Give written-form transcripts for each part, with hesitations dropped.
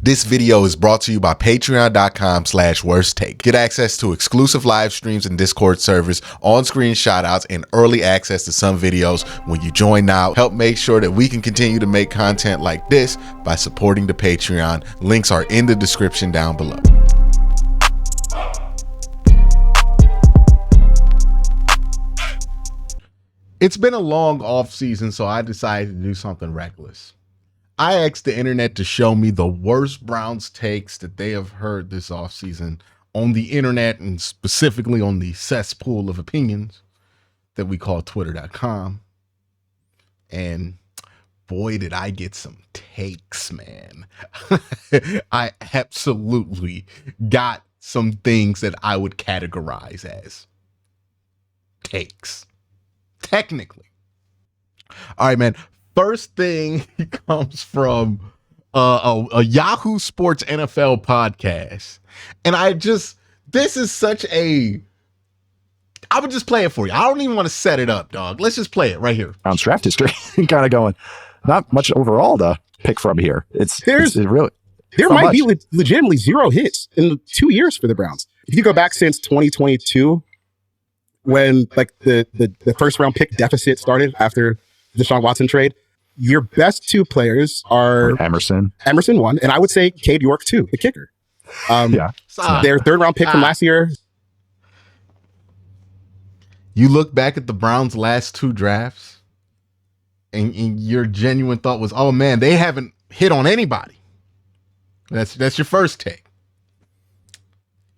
This video is brought to you by patreon.com/worsttake. Get access to exclusive live streams and Discord servers, on-screen shoutouts, and early access to some videos when you join now. Help make sure that we can continue to make content like this by supporting the Patreon. Links are in the description down below. It's been a long off season, so I decided to do something reckless. I asked the internet to show me the worst Browns takes that they have heard this offseason on the internet, and specifically on the cesspool of opinions that we call twitter.com. And boy, did I get some takes, man. I absolutely got some things that I would categorize as takes. Technically. All right, man. First thing comes from a Yahoo Sports NFL podcast. And this is such I would just play it for you. I don't even want to set it up, dog. Let's just play it right here. Browns draft history. Kind of going, not much overall to pick from here. There might be legitimately 0 hits in 2 years for the Browns. If you go back since 2022, when like the first round pick deficit started after the Deshaun Watson trade, your best 2 players are Emerson 1, and I would say Cade York 2, the kicker. Their 3rd round pick from last year. You look back at the Browns' last 2 drafts, and your genuine thought was, "Oh man, they haven't hit on anybody." That's your first take.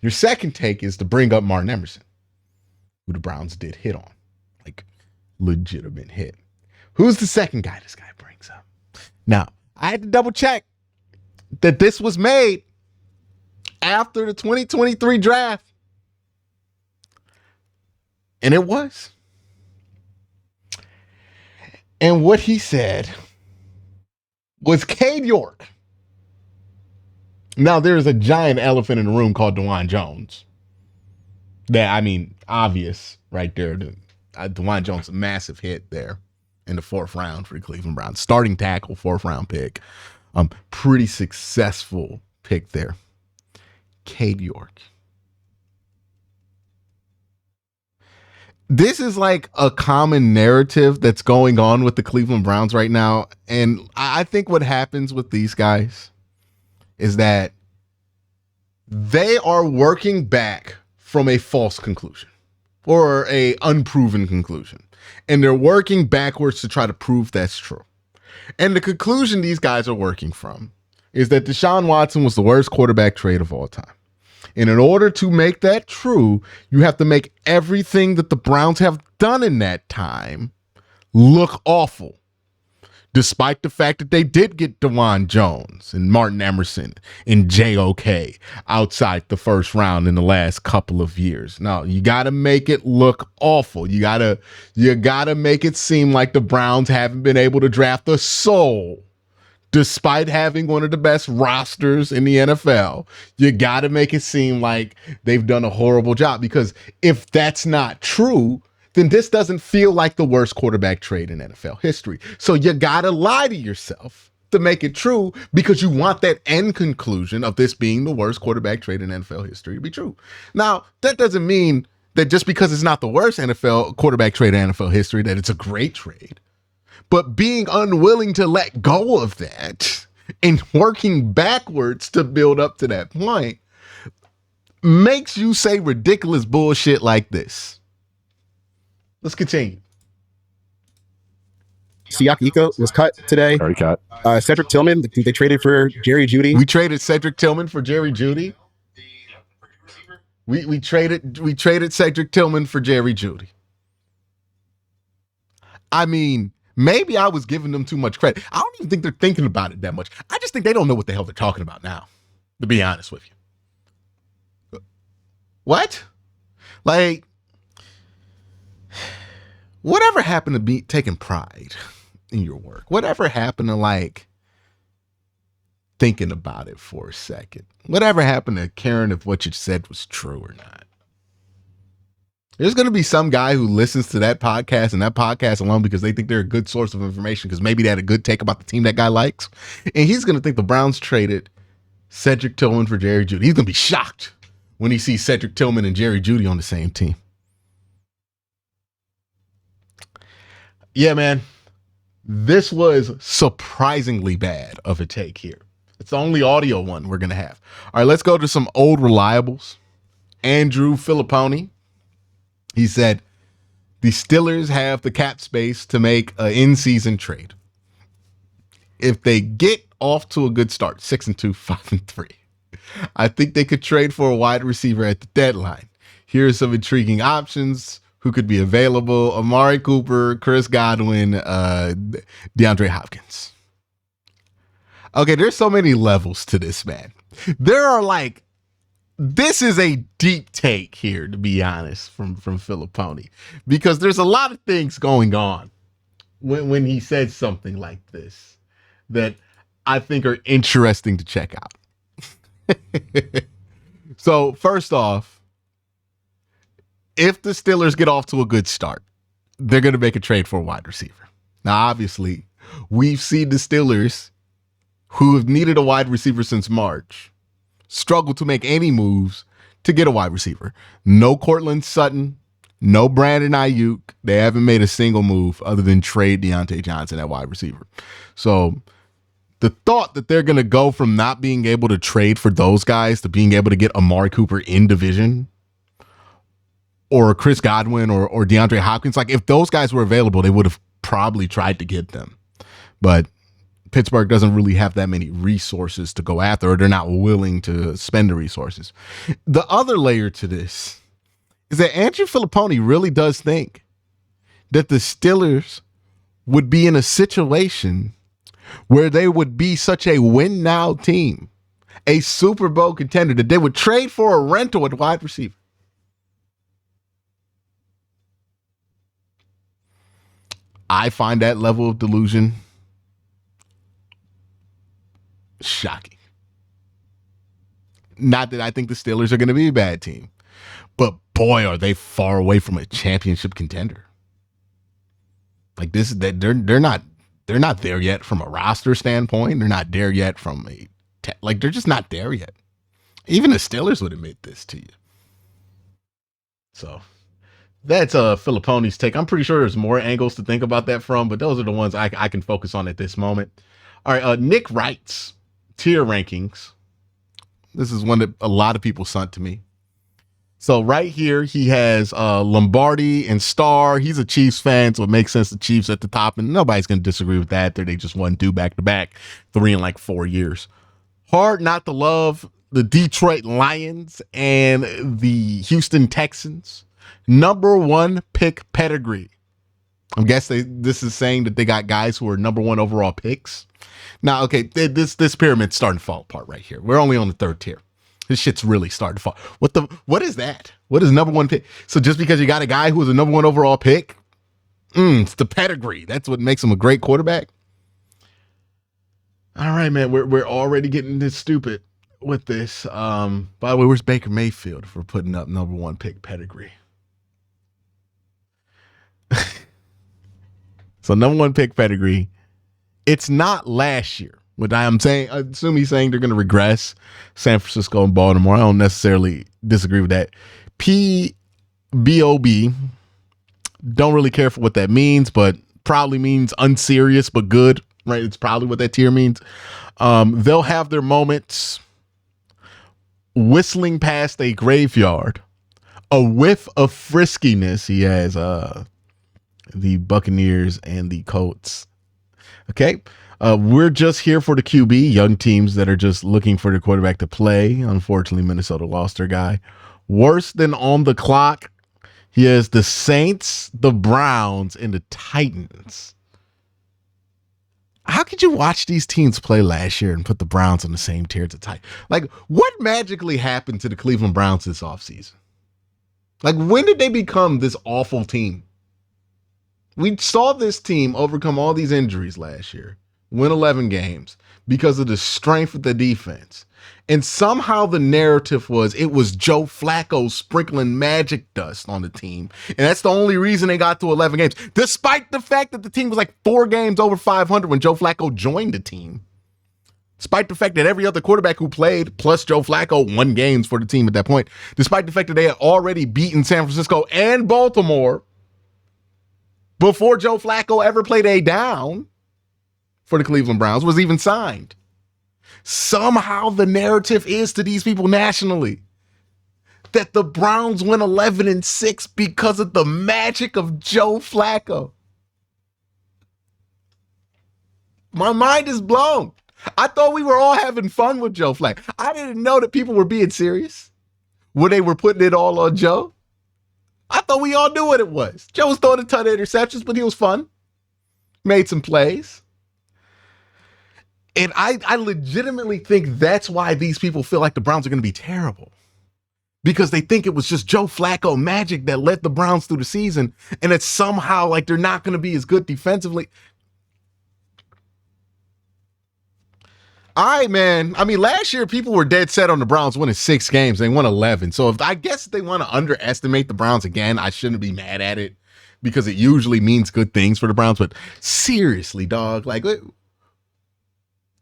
Your second take is to bring up Martin Emerson, who the Browns did hit on, like legitimate hit. Who's the second guy this guy brings up? Now, I had to double check that this was made after the 2023 draft. And it was. And what he said was Cade York. Now, there's a giant elephant in the room called DeJuan Jones. Obvious right there. DeJuan Jones, a massive hit there in the 4th round for the Cleveland Browns. Starting tackle, 4th round pick. Pretty successful pick there. Cade York. This is like a common narrative that's going on with the Cleveland Browns right now. And I think what happens with these guys is that they are working back from a false conclusion or a unproven conclusion. And they're working backwards to try to prove that's true. And the conclusion these guys are working from is that Deshaun Watson was the worst quarterback trade of all time. And in order to make that true, you have to make everything that the Browns have done in that time look awful. Despite the fact that they did get DeJuan Jones and Martin Emerson and JOK outside the 1st round in the last couple of years. Now, you got to make it look awful. You got to make it seem like the Browns haven't been able to draft a soul despite having one of the best rosters in the NFL. You got to make it seem like they've done a horrible job, because if that's not true, then this doesn't feel like the worst quarterback trade in NFL history. So you gotta lie to yourself to make it true, because you want that end conclusion of this being the worst quarterback trade in NFL history to be true. Now, that doesn't mean that just because it's not the worst NFL quarterback trade in NFL history, that it's a great trade. But being unwilling to let go of that and working backwards to build up to that point makes you say ridiculous bullshit like this. Let's continue. Siak Iko was cut today. Already cut. Cedric Tillman, they traded for Jerry Jeudy. We traded Cedric Tillman for Jerry Jeudy. We traded Cedric Tillman for Jerry Jeudy. I mean, maybe I was giving them too much credit. I don't even think they're thinking about it that much. I just think they don't know what the hell they're talking about now, to be honest with you. What? Like, whatever happened to be taking pride in your work? Whatever happened to like thinking about it for a second? Whatever happened to caring if what you said was true or not? There's going to be some guy who listens to that podcast and that podcast alone because they think they're a good source of information, because maybe they had a good take about the team that guy likes. And he's going to think the Browns traded Cedric Tillman for Jerry Jeudy. He's going to be shocked when he sees Cedric Tillman and Jerry Jeudy on the same team. Yeah, man. This was surprisingly bad of a take here. It's the only audio one we're going to have. All right, let's go to some old reliables. Andrew Filipponi. He said, the Steelers have the cap space to make an in-season trade. If they get off to a good start, 6-2, 5-3, I think they could trade for a wide receiver at the deadline. Here are some intriguing options who could be available: Amari Cooper, Chris Godwin, DeAndre Hopkins. Okay, there's so many levels to this, man. This is a deep take here, to be honest, from Filipponi, because there's a lot of things going on when he says something like this that I think are interesting to check out. So first off, if the Steelers get off to a good start, they're going to make a trade for a wide receiver. Now, obviously, we've seen the Steelers, who have needed a wide receiver since March, struggle to make any moves to get a wide receiver. No Cortland Sutton, no Brandon Ayuk. They haven't made a single move other than trade Deontay Johnson at wide receiver. So the thought that they're going to go from not being able to trade for those guys to being able to get Amari Cooper in division, or Chris Godwin or DeAndre Hopkins, like if those guys were available, they would have probably tried to get them. But Pittsburgh doesn't really have that many resources to go after, or they're not willing to spend the resources. The other layer to this is that Andrew Filipponi really does think that the Steelers would be in a situation where they would be such a win-now team, a Super Bowl contender, that they would trade for a rental at wide receiver. I find that level of delusion shocking. Not that I think the Steelers are going to be a bad team, but boy, are they far away from a championship contender. Like this, they're not there yet from a roster standpoint. They're not there yet from they're just not there yet. Even the Steelers would admit this to you. So that's Filipponi's take. I'm pretty sure there's more angles to think about that from, but those are the ones I can focus on at this moment. All right, Nick Wright's tier rankings. This is one that a lot of people sent to me. So right here, he has Lombardi and Starr. He's a Chiefs fan, so it makes sense the Chiefs at the top, and nobody's going to disagree with that. They just won 2 back-to-back, 3 in like 4 years. Hard not to love the Detroit Lions and the Houston Texans. Number 1 pick pedigree. I guess this is saying that they got guys who are number 1 overall picks. Now, okay, this pyramid's starting to fall apart right here. We're only on the 3rd tier. This shit's really starting to fall. What is that? What is number 1 pick? So just because you got a guy who was a number 1 overall pick, it's the pedigree. That's what makes him a great quarterback. All right, man, we're already getting this stupid with this. By the way, where's Baker Mayfield for putting up number 1 pick pedigree? So number 1 pick pedigree. It's not last year. What I assume he's saying they're going to regress San Francisco and Baltimore. I don't necessarily disagree with that. PBOB. Don't really care for what that means, but probably means unserious but good, right? It's probably what that tier means. They'll have their moments whistling past a graveyard. A whiff of friskiness. He has the Buccaneers and the Colts. Okay. We're just here for the QB, young teams that are just looking for the quarterback to play. Unfortunately, Minnesota lost their guy. Worse than on the clock, he has the Saints, the Browns, and the Titans. How could you watch these teams play last year and put the Browns on the same tier as the Titans? Like, what magically happened to the Cleveland Browns this offseason? Like, when did they become this awful team? We saw this team overcome all these injuries last year, win 11 games because of the strength of the defense. And somehow the narrative was it was Joe Flacco sprinkling magic dust on the team. And that's the only reason they got to 11 games, despite the fact that the team was like 4 games over 500 when Joe Flacco joined the team. Despite the fact that every other quarterback who played, plus Joe Flacco, won games for the team at that point, despite the fact that they had already beaten San Francisco and Baltimore before Joe Flacco ever played a down for the Cleveland Browns, was even signed. Somehow the narrative is to these people nationally that the Browns went 11-6 because of the magic of Joe Flacco. My mind is blown. I thought we were all having fun with Joe Flacco. I didn't know that people were being serious when they were putting it all on Joe. I thought we all knew what it was. Joe was throwing a ton of interceptions, but he was fun. Made some plays. And I legitimately think that's why these people feel like the Browns are going to be terrible. Because they think it was just Joe Flacco magic that led the Browns through the season. And it's somehow like they're not going to be as good defensively. All right, man. I mean, last year people were dead set on the Browns winning 6 games. They won 11. So if I guess they want to underestimate the Browns again, I shouldn't be mad at it because it usually means good things for the Browns. But seriously, dog, like,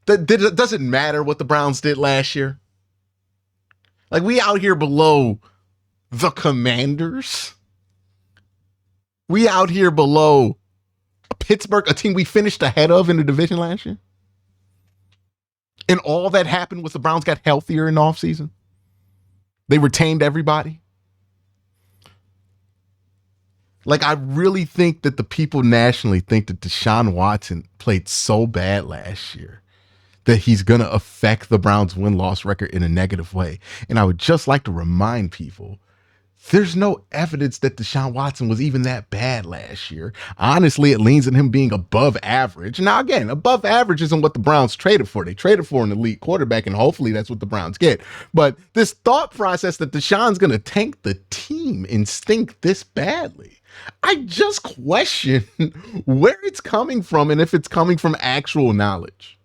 does it matter what the Browns did last year? Like, we out here below the Commanders. We out here below Pittsburgh, a team we finished ahead of in the division last year. And all that happened was the Browns got healthier in the offseason. They retained everybody. Like, I really think that the people nationally think that Deshaun Watson played so bad last year that he's going to affect the Browns' win-loss record in a negative way. And I would just like to remind people, there's no evidence that Deshaun Watson was even that bad last year. Honestly, it leans on him being above average. Now, again, above average isn't what the Browns traded for. They traded for an elite quarterback, and hopefully that's what the Browns get. But this thought process that Deshaun's going to tank the team and stink this badly, I just question where it's coming from and if it's coming from actual knowledge.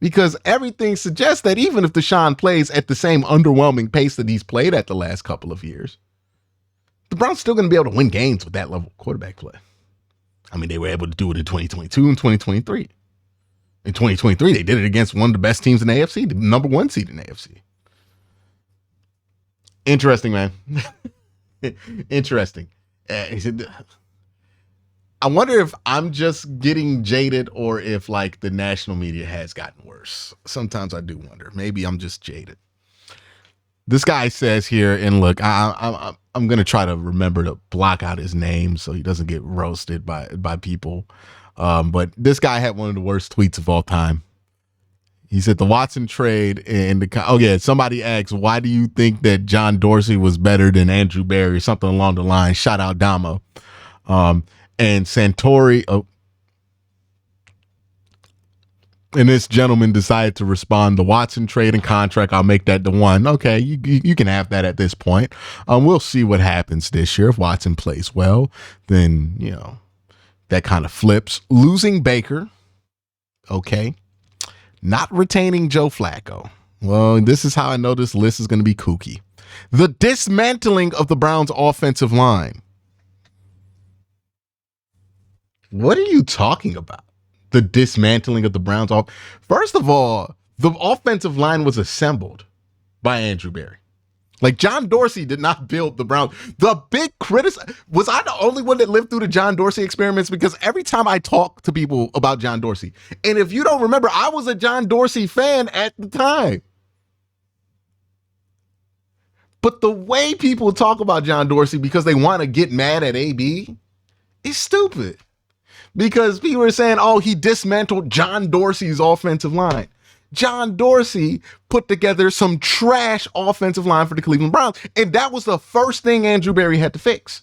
Because everything suggests that even if Deshaun plays at the same underwhelming pace that he's played at the last couple of years, the Browns still going to be able to win games with that level of quarterback play. I mean, they were able to do it in 2022 and 2023. In 2023, they did it against one of the best teams in the AFC, the number 1 seed in the AFC. Interesting, man. Interesting. He said, I wonder if I'm just getting jaded or if like the national media has gotten worse. Sometimes I do wonder. Maybe I'm just jaded. This guy says here, and look, I'm going to try to remember to block out his name so he doesn't get roasted by people. But this guy had one of the worst tweets of all time. He said the Watson trade and somebody asked, why do you think that John Dorsey was better than Andrew Berry or something along the line? Shout out Damo. And Santori, and this gentleman decided to respond, the Watson trade and contract, I'll make that the one. Okay, you can have that at this point. We'll see what happens this year. If Watson plays well, then, that kind of flips. Losing Baker, okay. Not retaining Joe Flacco. Well, this is how I know this list is going to be kooky. The dismantling of the Browns' offensive line. What are you talking about? The dismantling of the Browns off. First of all, the offensive line was assembled by Andrew Berry. Like, John Dorsey did not build the Browns. The big criticism, was I the only one that lived through the John Dorsey experiments? Because every time I talk to people about John Dorsey, and if you don't remember, I was a John Dorsey fan at the time. But the way people talk about John Dorsey because they want to get mad at AB is stupid. Because people are saying, oh, he dismantled John Dorsey's offensive line. John Dorsey put together some trash offensive line for the Cleveland Browns. And that was the first thing Andrew Berry had to fix.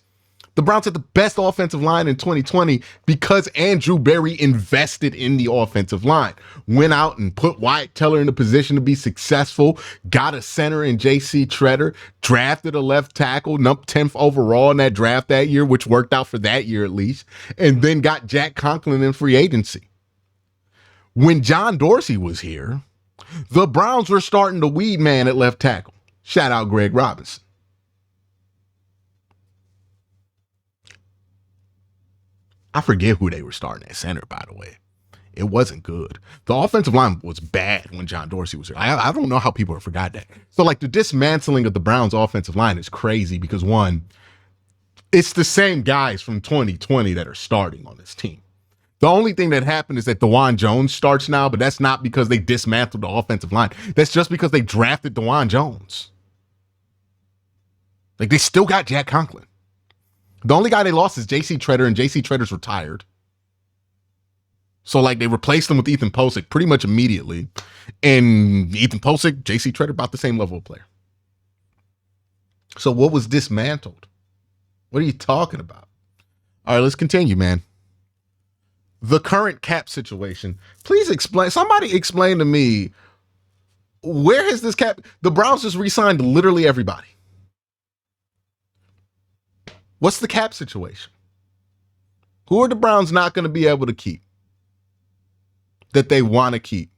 The Browns had the best offensive line in 2020 because Andrew Berry invested in the offensive line. Went out and put Wyatt Teller in a position to be successful, got a center in J.C. Treader, drafted a left tackle, 10th overall in that draft that year, which worked out for that year at least, and then got Jack Conklin in free agency. When John Dorsey was here, the Browns were starting the weed man at left tackle. Shout out Greg Robinson. I forget who they were starting at center, by the way. It wasn't good. The offensive line was bad when John Dorsey was here. I don't know how people have forgot that. So like the dismantling of the Browns offensive line is crazy because one, it's the same guys from 2020 that are starting on this team. The only thing that happened is that DeJuan Jones starts now, but that's not because they dismantled the offensive line. That's just because they drafted DeJuan Jones. Like they still got Jack Conklin. The only guy they lost is J.C. Treader, and J.C. Treader's retired. So, like, they replaced him with Ethan Posick pretty much immediately. And Ethan Posick, J.C. Treader, about the same level of player. So, what was dismantled? What are you talking about? All right, let's continue, man. The current cap situation. Please explain. Somebody explain to me, where has this cap? The Browns just re-signed literally everybody. What's the cap situation? Who are the Browns not going to be able to keep that they want to keep?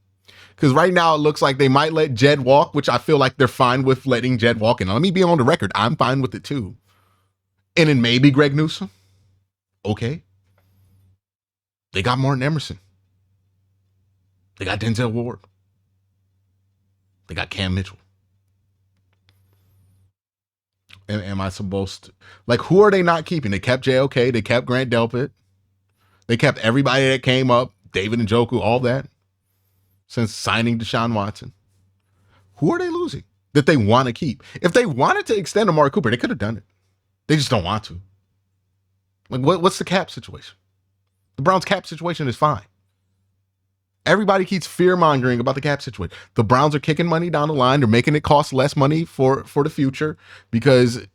Because right now it looks like they might let Jed walk, which I feel like they're fine with letting Jed walk. And let me be on the record, I'm fine with it too. And then maybe Greg Newsome. Okay. They got Martin Emerson. They got Denzel Ward. They got Cam Mitchell. Am I supposed to? Like, who are they not keeping? They kept JOK. They kept Grant Delpit. They kept everybody that came up, David Njoku, all that, since signing Deshaun Watson. Who are they losing that they want to keep? If they wanted to extend Amari Cooper, they could have done it. They just don't want to. Like, what's the cap situation? The Browns' cap situation is fine. Everybody keeps fear-mongering about the cap situation. The Browns are kicking money down the line. They're making it cost less money for the future because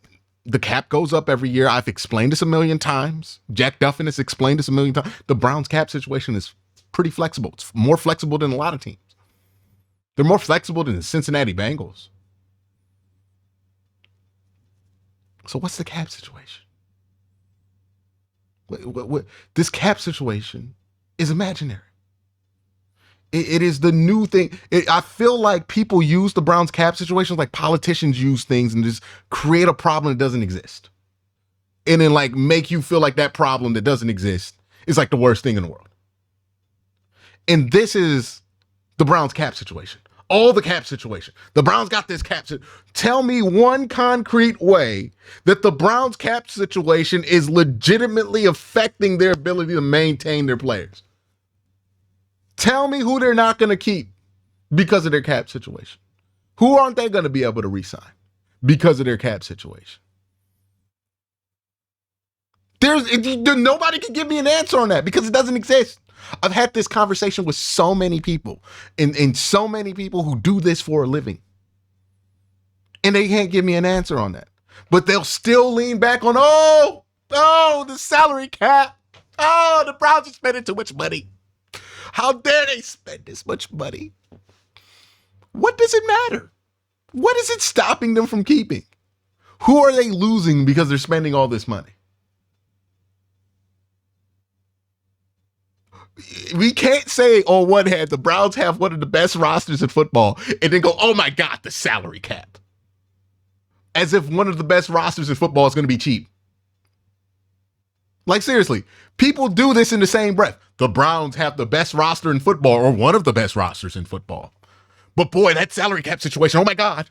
the cap goes up every year. I've explained this a million times. Jack Duffin has explained this a million times. The Browns' cap situation is pretty flexible. It's more flexible than a lot of teams. They're more flexible than the Cincinnati Bengals. So what's the cap situation? What this cap situation is imaginary. It is the new thing. I feel like people use the Browns cap situations like politicians use things and just create a problem that doesn't exist. And then like make you feel like that problem that doesn't exist is like the worst thing in the world. And this is the Browns cap situation. All the cap situation. The Browns got this cap situation. Tell me one concrete way that the Browns cap situation is legitimately affecting their ability to maintain their players. Tell me who they're not going to keep because of their cap situation. Who aren't they going to be able to re-sign because of their cap situation? Nobody can give me an answer on that because it doesn't exist. I've had this conversation with so many people and so many people who do this for a living. And they can't give me an answer on that. But they'll still lean back on, the salary cap. Oh, the Browns are spending too much money. How dare they spend this much money? What does it matter? What is it stopping them from keeping? Who are they losing because they're spending all this money? We can't say on one hand, the Browns have one of the best rosters in football and then go, oh my God, the salary cap. As if one of the best rosters in football is going to be cheap. Like, seriously, people do this in the same breath. The Browns have the best roster in football or one of the best rosters in football. But boy, that salary cap situation, oh my God.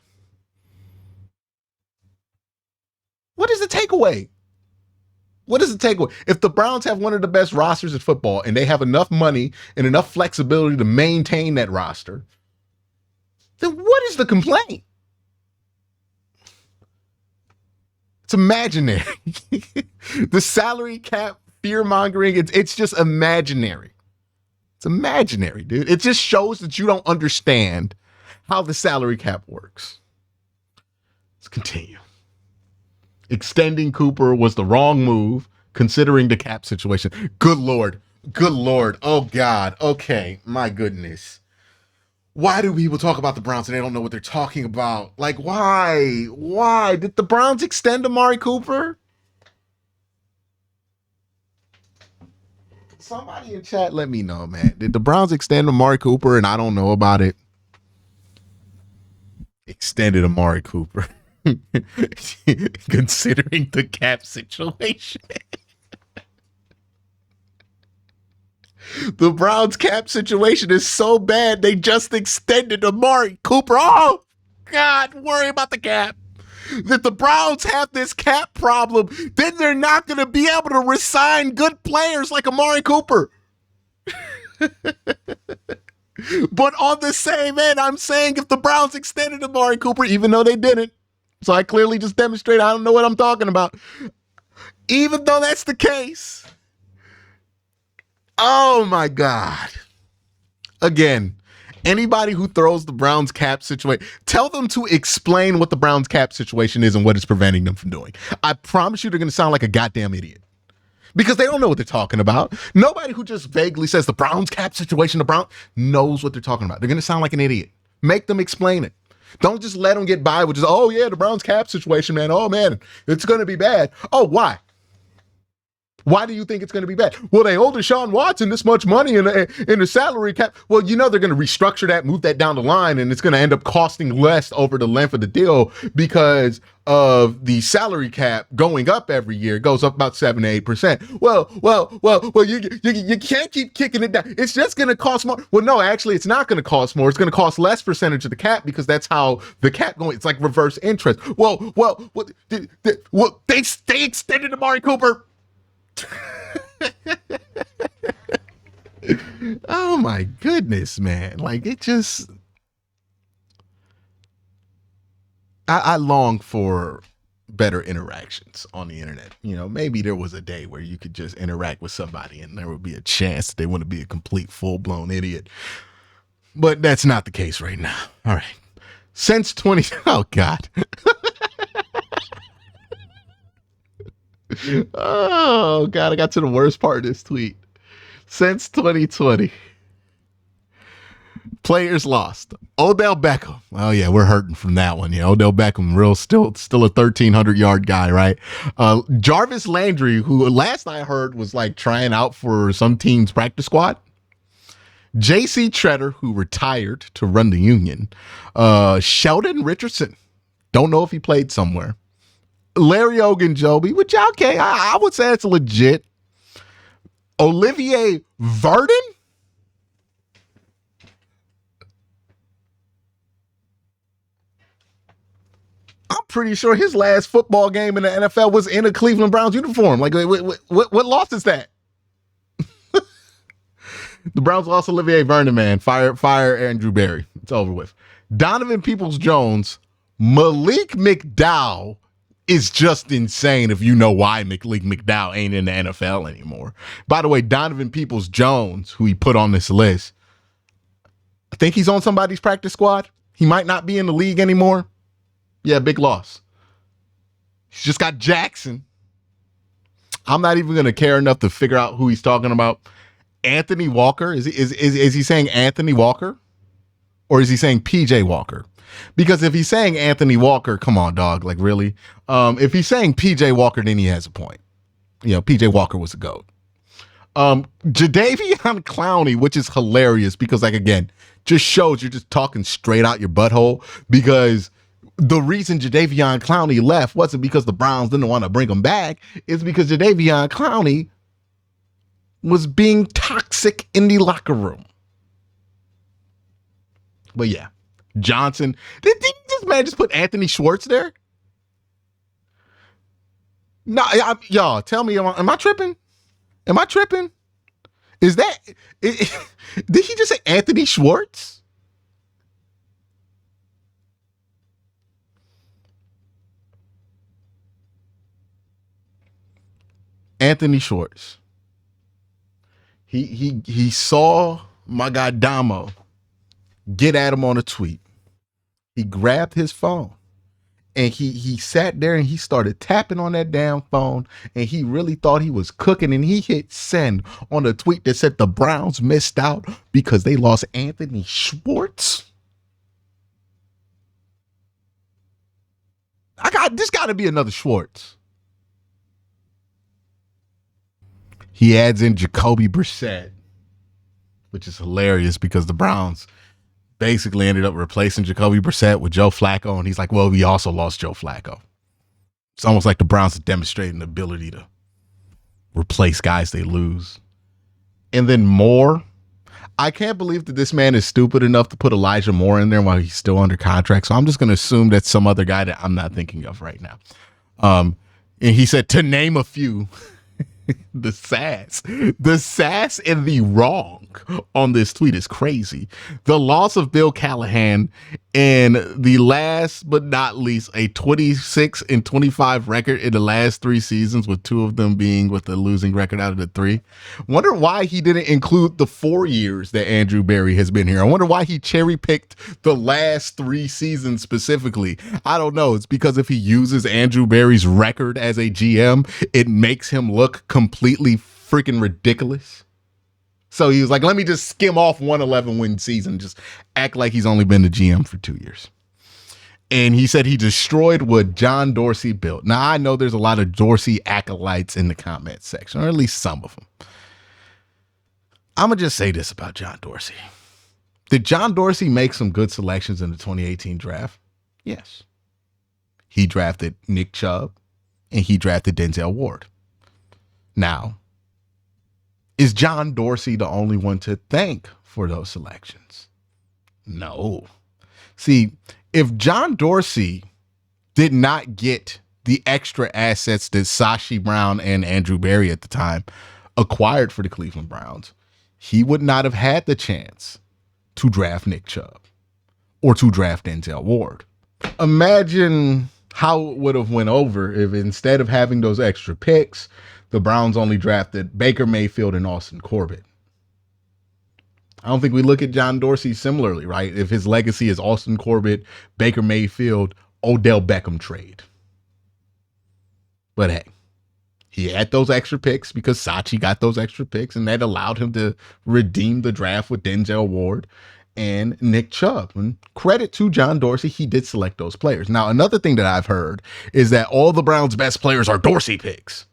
What is the takeaway? What is the takeaway? If the Browns have one of the best rosters in football and they have enough money and enough flexibility to maintain that roster, then what is the complaint? It's imaginary. The salary cap fear-mongering, it's just imaginary. It's imaginary, dude. It just shows that you don't understand how the salary cap works. Let's continue. Extending Cooper was the wrong move, considering the cap situation. Good Lord. Good Lord. Oh, God. Okay. My goodness. Why do people talk about the Browns and they don't know what they're talking about? Like, why? Why? Did the Browns extend Amari Cooper? Somebody in chat, let me know, man. Did the Browns extend Amari Cooper and I don't know about it? Extended Amari Cooper. Considering the cap situation. The Browns cap situation is so bad, they just extended Amari Cooper. Oh, God, worry about the cap. If the Browns have this cap problem, then they're not going to be able to resign good players like Amari Cooper. But on the same end, I'm saying if the Browns extended Amari Cooper, even though they didn't, so I clearly just demonstrated I don't know what I'm talking about. Even though that's the case, oh my God. Again, anybody who throws the Browns cap situation, tell them to explain what the Browns cap situation is and what it's preventing them from doing. I promise you they're going to sound like a goddamn idiot. Because they don't know what they're talking about. Nobody who just vaguely says the Browns cap situation, the Browns, knows what they're talking about. They're going to sound like an idiot. Make them explain it. Don't just let them get by with just, oh yeah, the Browns cap situation, man. Oh man, it's going to be bad. Oh, why? Why do you think it's going to be bad? Well, they owe Deshaun Watson this much money in the salary cap. Well, you know they're going to restructure that, move that down the line, and it's going to end up costing less over the length of the deal because of the salary cap going up every year. It goes up about 7 to 8%. Well, you can't keep kicking it down. It's just going to cost more. Well, no, actually, it's not going to cost more. It's going to cost less percentage of the cap because that's how the cap going. It's like reverse interest. Well, they extended Amari Cooper. Oh my goodness, man. Like it just I long for better interactions on the internet. You know, maybe there was a day where you could just interact with somebody and there would be a chance that they want to be a complete full-blown idiot. But that's not the case right now. All right. Since oh God. Oh, God, I got to the worst part of this tweet. Since 2020, players lost. Odell Beckham. Oh, yeah, we're hurting from that one. Yeah, Odell Beckham, still a 1,300-yard guy, right? Jarvis Landry, who last I heard was like trying out for some team's practice squad. J.C. Treader, who retired to run the Union. Sheldon Richardson. Don't know if he played somewhere. Larry Ogunjobi, which, okay, I would say it's legit. Olivier Vernon? I'm pretty sure his last football game in the NFL was in a Cleveland Browns uniform. Like, what loss is that? The Browns lost Olivier Vernon, man. Fire Andrew Berry. It's over with. Donovan Peoples-Jones, Malik McDowell, is just insane if you know why Malik McDowell ain't in the NFL anymore. By the way, Donovan Peoples-Jones, who he put on this list, I think he's on somebody's practice squad. He might not be in the league anymore. Yeah, big loss. He's just got Jackson. I'm not even going to care enough to figure out who he's talking about. Anthony Walker. Is he saying Anthony Walker? Or is he saying PJ Walker? Because if he's saying Anthony Walker, come on, dog. Like, really? If he's saying PJ Walker, then he has a point. You know, PJ Walker was a GOAT. Jadeveon Clowney, which is hilarious because, like, again, just shows you're just talking straight out your butthole because the reason Jadeveon Clowney left wasn't because the Browns didn't want to bring him back. It's because Jadeveon Clowney was being toxic in the locker room. But yeah. Johnson. Did this man just put Anthony Schwartz there? No, y'all, tell me, am I tripping? Am I tripping? Is that, did he just say Anthony Schwartz? Anthony Schwartz. He saw my guy Damo get at him on a tweet. He grabbed his phone and he sat there and he started tapping on that damn phone and he really thought he was cooking and he hit send on a tweet that said the Browns missed out because they lost Anthony Schwartz. This got to be another Schwartz. He adds in Jacoby Brissett, which is hilarious because the Browns basically ended up replacing Jacoby Brissett with Joe Flacco. And he's like, well, we also lost Joe Flacco. It's almost like the Browns are demonstrating the ability to replace guys they lose. and then Moore. I can't believe that this man is stupid enough to put Elijah Moore in there while he's still under contract. So I'm just going to assume that's some other guy that I'm not thinking of right now. And he said, to name a few. The sass and the wrong on this tweet is crazy. The loss of Bill Callahan and the last but not least a 26-25 record in the last 3 seasons, with 2 of them being with a losing record out of the 3. Wonder why he didn't include the 4 years that Andrew Berry has been here. I wonder why he cherry picked the last 3 seasons specifically. I don't know. It's because if he uses Andrew Berry's record as a GM, it makes him look completely freaking ridiculous. So he was like, let me just skim off 111 win season, just act like he's only been the GM for 2 years. And he said he destroyed what John Dorsey built. Now, I know there's a lot of Dorsey acolytes in the comment section, or at least some of them. I'm going to just say this about John Dorsey. Did John Dorsey make some good selections in the 2018 draft? Yes. He drafted Nick Chubb and he drafted Denzel Ward. Now, is John Dorsey the only one to thank for those selections? No. See, if John Dorsey did not get the extra assets that Sashi Brown and Andrew Berry at the time acquired for the Cleveland Browns, he would not have had the chance to draft Nick Chubb or to draft Denzel Ward. Imagine how it would have went over if instead of having those extra picks, the Browns only drafted Baker Mayfield and Austin Corbett. I don't think we look at John Dorsey similarly, right? If his legacy is Austin Corbett, Baker Mayfield, Odell Beckham trade. But hey, he had those extra picks because Sachi got those extra picks, and that allowed him to redeem the draft with Denzel Ward and Nick Chubb. And credit to John Dorsey, he did select those players. Now, another thing that I've heard is that all the Browns' best players are Dorsey picks.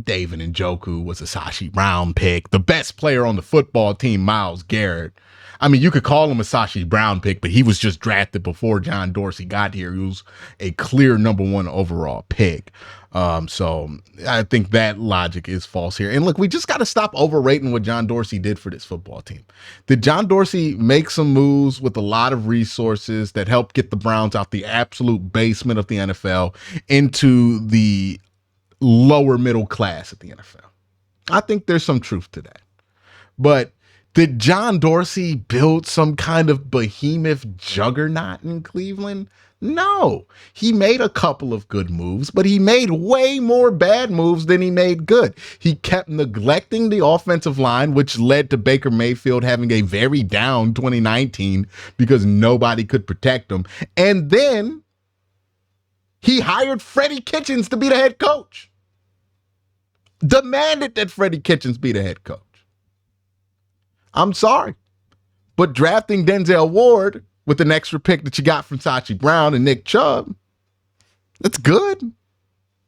David Njoku was a Sashi Brown pick. The best player on the football team, Myles Garrett. I mean, you could call him a Sashi Brown pick, but he was just drafted before John Dorsey got here. He was a clear number 1 overall pick. So I think that logic is false here. And look, we just got to stop overrating what John Dorsey did for this football team. Did John Dorsey make some moves with a lot of resources that helped get the Browns out the absolute basement of the NFL into the lower middle class of the NFL? I think there's some truth to that. But did John Dorsey build some kind of behemoth juggernaut in Cleveland? No. He made a couple of good moves, but he made way more bad moves than he made good. He kept neglecting the offensive line, which led to Baker Mayfield having a very down 2019 because nobody could protect him. And then he hired Freddie Kitchens to be the head coach. Demanded that Freddie Kitchens be the head coach. I'm sorry, but drafting Denzel Ward with an extra pick that you got from Sachi Brown and Nick Chubb, that's good.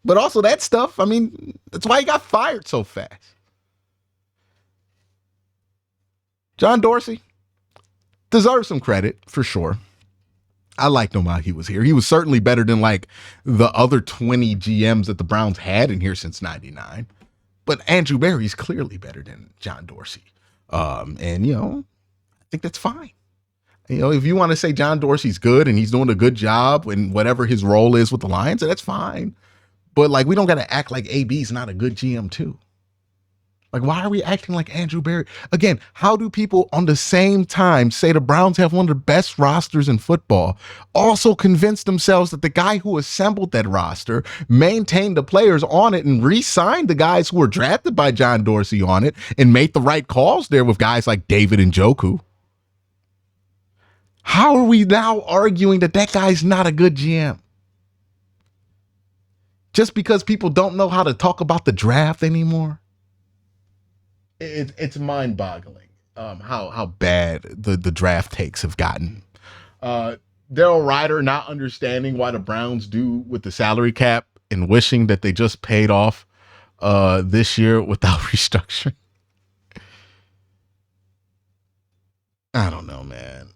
But also that stuff, I mean, that's why he got fired so fast. John Dorsey deserves some credit for sure. I liked him while he was here. He was certainly better than like the other 20 GMs that the Browns had in here since 99. But Andrew Berry's clearly better than John Dorsey. And, you know, I think that's fine. You know, if you want to say John Dorsey's good and he's doing a good job in whatever his role is with the Lions, that's fine. But, like, we don't got to act like AB's not a good GM, too. Like, why are we acting like Andrew Berry? Again, how do people on the same time say the Browns have one of the best rosters in football, also convince themselves that the guy who assembled that roster, maintained the players on it, and re-signed the guys who were drafted by John Dorsey on it, and made the right calls there with guys like David Njoku? How are we now arguing that that guy's not a good GM? Just because people don't know how to talk about the draft anymore? It's mind-boggling how bad the draft takes have gotten. Daryl Ryder not understanding why the Browns do with the salary cap and wishing that they just paid off this year without restructuring. I don't know, man.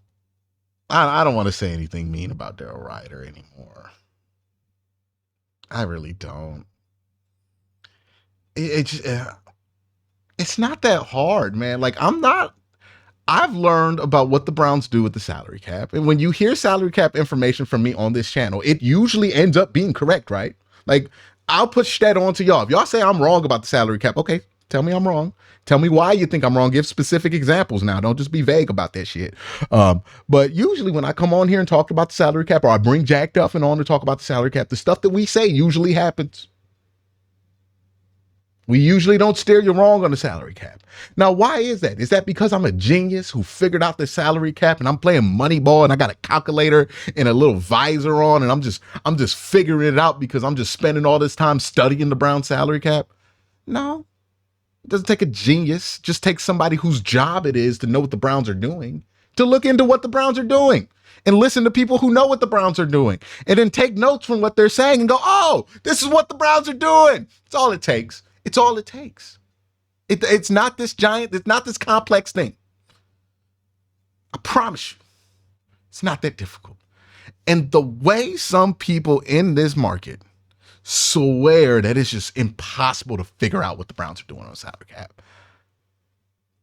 I don't want to say anything mean about Daryl Ryder anymore. I really don't. It's not that hard, man. Like I've learned about what the Browns do with the salary cap. And when you hear salary cap information from me on this channel, it usually ends up being correct, right? Like, I'll push that on to y'all. If y'all say I'm wrong about the salary cap, okay, tell me I'm wrong. Tell me why you think I'm wrong. Give specific examples now. Don't just be vague about that shit. But usually when I come on here and talk about the salary cap, or I bring Jack Duffin on to talk about the salary cap, the stuff that we say usually happens. We usually don't steer you wrong on the salary cap. Now, why is that? Is that because I'm a genius who figured out the salary cap and I'm playing Moneyball and I got a calculator and a little visor on and I'm just figuring it out because I'm just spending all this time studying the Brown salary cap? No, it doesn't take a genius. It just takes somebody whose job it is to know what the Browns are doing, to look into what the Browns are doing and listen to people who know what the Browns are doing and then take notes from what they're saying and go, oh, this is what the Browns are doing. It's all it takes. It's all it takes. It's not this giant, it's not this complex thing. I promise you, it's not that difficult. And the way some people in this market swear that it's just impossible to figure out what the Browns are doing on salary cap,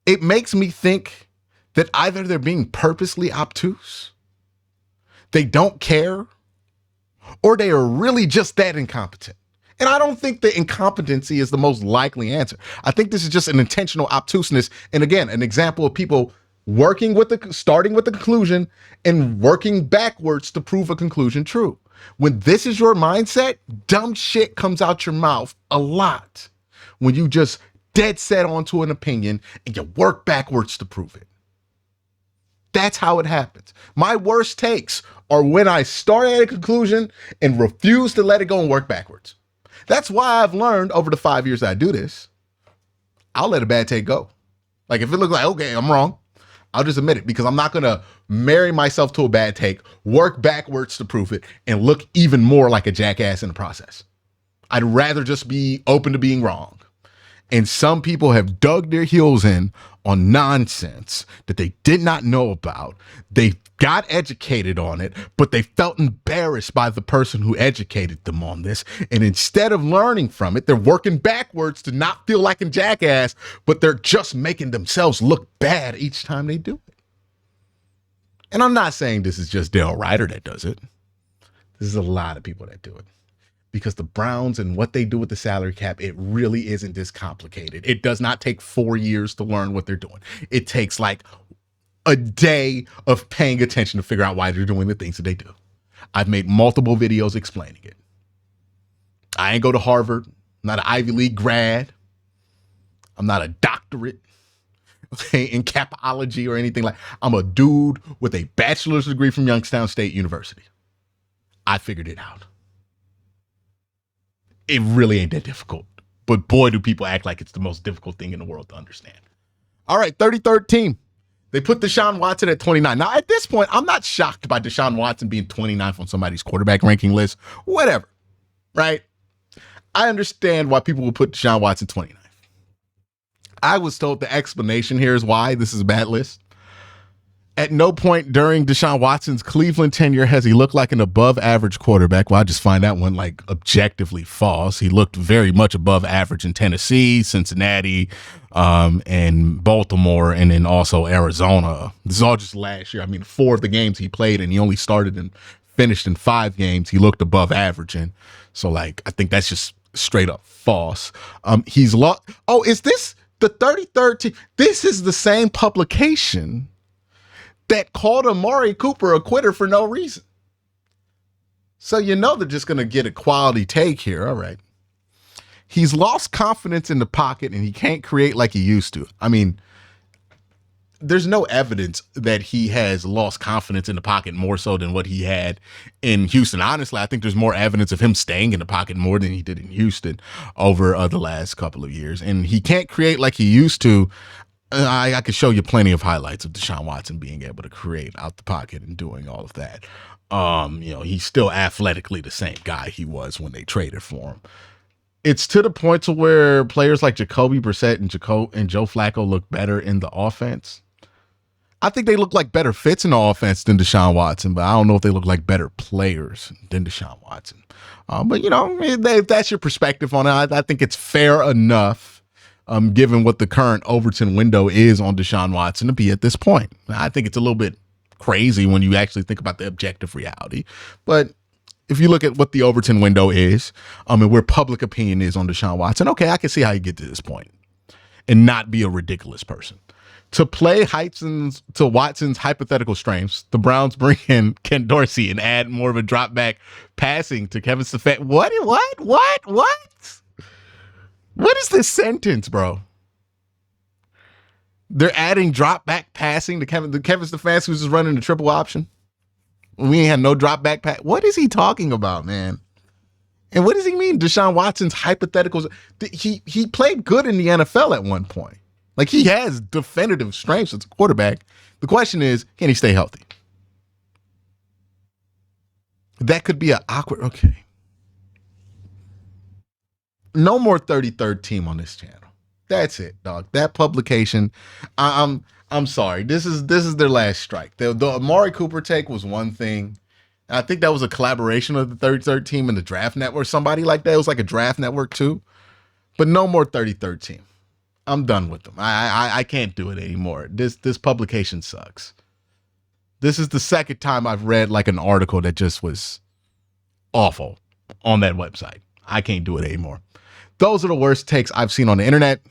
it makes me think that either they're being purposely obtuse, they don't care, or they are really just that incompetent. And I don't think the incompetency is the most likely answer. I think this is just an intentional obtuseness. And again, an example of people starting with the conclusion and working backwards to prove a conclusion true. When this is your mindset, dumb shit comes out your mouth a lot. When you just dead set onto an opinion and you work backwards to prove it. That's how it happens. My worst takes are when I start at a conclusion and refuse to let it go and work backwards. That's why I've learned over the 5 years that I do this, I'll let a bad take go. Like if it looks like, okay, I'm wrong, I'll just admit it because I'm not going to marry myself to a bad take, work backwards to prove it, and look even more like a jackass in the process. I'd rather just be open to being wrong. And some people have dug their heels in on nonsense that they did not know about. They got educated on it, but they felt embarrassed by the person who educated them on this. And instead of learning from it, they're working backwards to not feel like a jackass, but they're just making themselves look bad each time they do it. And I'm not saying this is just Dale Ryder that does it. This is a lot of people that do it. Because the Browns and what they do with the salary cap, it really isn't this complicated. It does not take 4 years to learn what they're doing. It takes like a day of paying attention to figure out why they're doing the things that they do. I've made multiple videos explaining it. I ain't go to Harvard. I'm not an Ivy League grad. I'm not a doctorate in capology or anything like. I'm a dude with a bachelor's degree from Youngstown State University. I figured it out. It really ain't that difficult. But boy, do people act like it's the most difficult thing in the world to understand. All right, 33rd team. They put Deshaun Watson at 29. Now, at this point, I'm not shocked by Deshaun Watson being 29th on somebody's quarterback ranking list. Whatever, right? I understand why people would put Deshaun Watson 29th. I was told the explanation here is why this is a bad list. At no point during Deshaun Watson's Cleveland tenure has he looked like an above average quarterback. Well, I just find that one like objectively false. He looked very much above average in Tennessee, Cincinnati, and Baltimore, and then also Arizona. This is all just last year. I mean, 4 of the games he played and he only started and finished in 5 games he looked above average in. So like, I think that's just straight up false. He's lost. Oh, is this the 33rd team? This is the same publication that called Amari Cooper a quitter for no reason. So you know they're just going to get a quality take here. All right. He's lost confidence in the pocket and he can't create like he used to. I mean, there's no evidence that he has lost confidence in the pocket more so than what he had in Houston. Honestly, I think there's more evidence of him staying in the pocket more than he did in Houston over the last couple of years. And he can't create like he used to. I could show you plenty of highlights of Deshaun Watson being able to create out the pocket and doing all of that. He's still athletically the same guy he was when they traded for him. It's to the point to where players like Jacoby Brissett and Joe Flacco look better in the offense. I think they look like better fits in the offense than Deshaun Watson, but I don't know if they look like better players than Deshaun Watson. But if that's your perspective on it, I think it's fair enough. given what the current Overton window is on Deshaun Watson to be at this point. I think it's a little bit crazy when you actually think about the objective reality. But if you look at what the Overton window is, and where public opinion is on Deshaun Watson, okay, I can see how you get to this point and not be a ridiculous person. To play to Watson's hypothetical strengths, the Browns bring in Ken Dorsey and add more of a drop back passing to Kevin Stefanski. What? What is this sentence, bro? They're adding drop back passing to Kevin Stefanski, who's just running the triple option. We ain't had no drop back pass. What is he talking about, man? And what does he mean? Deshaun Watson's hypotheticals. He played good in the NFL at one point. Like, he has definitive strengths as a quarterback. The question is, can he stay healthy? That could be an awkward. Okay. No more 33rd team on this channel. That's it, dog. That publication. I'm sorry. This is their last strike. The Amari Cooper take was one thing. I think that was a collaboration of the 33rd team and the Draft Network. Somebody like that. It was like a Draft Network too. But no more 33rd team. I'm done with them. I can't do it anymore. This publication sucks. This is the second time I've read like an article that just was awful on that website. I can't do it anymore. Those are the worst takes I've seen on the internet.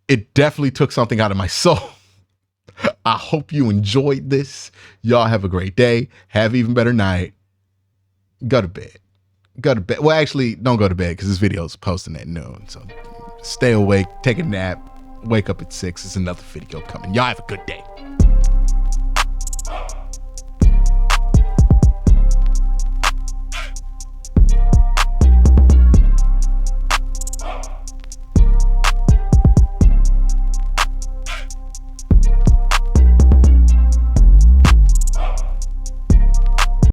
It definitely took something out of my soul. I hope you enjoyed this. Y'all have a great day. Have an even better night. Go to bed. Go to bed. Well, actually, don't go to bed because this video is posting at noon. So stay awake, take a nap, wake up at 6. There's another video coming. Y'all have a good day.